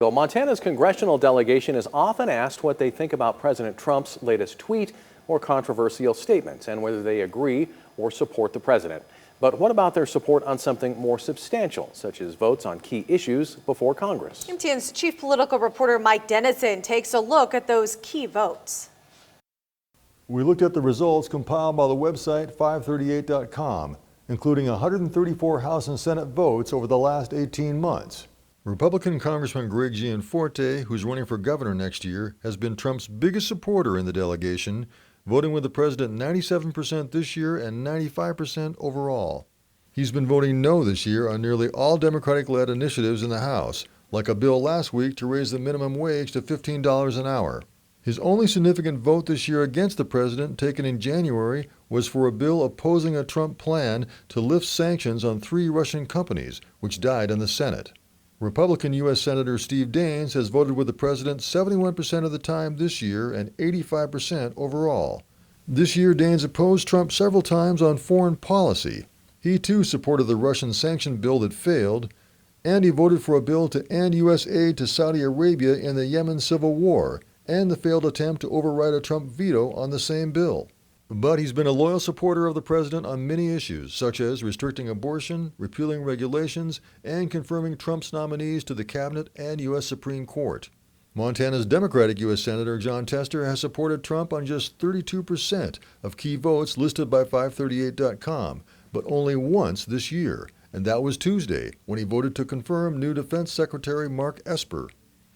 Well, Montana's congressional delegation is often asked what they think about President Trump's latest tweet or controversial statement and whether they agree or support the president. But what about their support on something more substantial, such as votes on key issues before Congress? MTN's chief political reporter Mike Dennison takes a look at those key votes. We looked at the results compiled by the website 538.com, including 134 House and Senate votes over the last 18 months. Republican Congressman Gianforte, who's running for governor next year, has been Trump's biggest supporter in the delegation, voting with the president 97% this year and 95% overall. He's been voting no this year on nearly all Democratic-led initiatives in the House, like a bill last week to raise the minimum wage to $15 an hour. His only significant vote this year against the president, taken in January, was for a bill opposing a Trump plan to lift sanctions on 3 Russian companies, which died in the Senate. Republican U.S. Senator Steve Daines has voted with the president 71% of the time this year and 85% overall. This year, Daines opposed Trump several times on foreign policy. He too supported the Russian sanction bill that failed, and he voted for a bill to end U.S. aid to Saudi Arabia in the Yemen civil war, and the failed attempt to override a Trump veto on the same bill. But he's been a loyal supporter of the president on many issues, such as restricting abortion, repealing regulations, and confirming Trump's nominees to the cabinet and U.S. Supreme Court. Montana's Democratic U.S. Senator John Tester has supported Trump on just 32% of key votes listed by 538.com, but only once this year, and that was Tuesday, when he voted to confirm new Defense Secretary Mark Esper.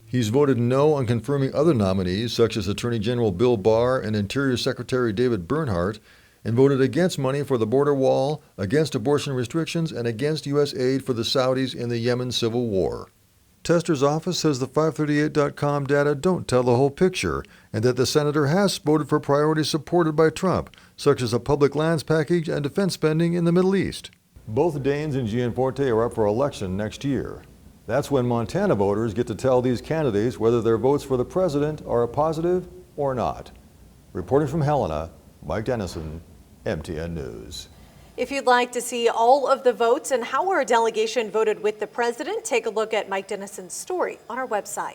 He's voted no on confirming other nominees, such as Attorney General Bill Barr and Interior Secretary David Bernhardt, and voted against money for the border wall, against abortion restrictions, and against U.S. aid for the Saudis in the Yemen civil war. Tester's office says the 538.com data don't tell the whole picture, and that the senator has voted for priorities supported by Trump, such as a public lands package and defense spending in the Middle East. Both Daines and Gianforte are up for election next year. That's when Montana voters get to tell these candidates whether their votes for the president are a positive or not. Reporting from Helena, Mike Dennison, MTN News. If you'd like to see all of the votes and how our delegation voted with the president, take a look at Mike Dennison's story on our website.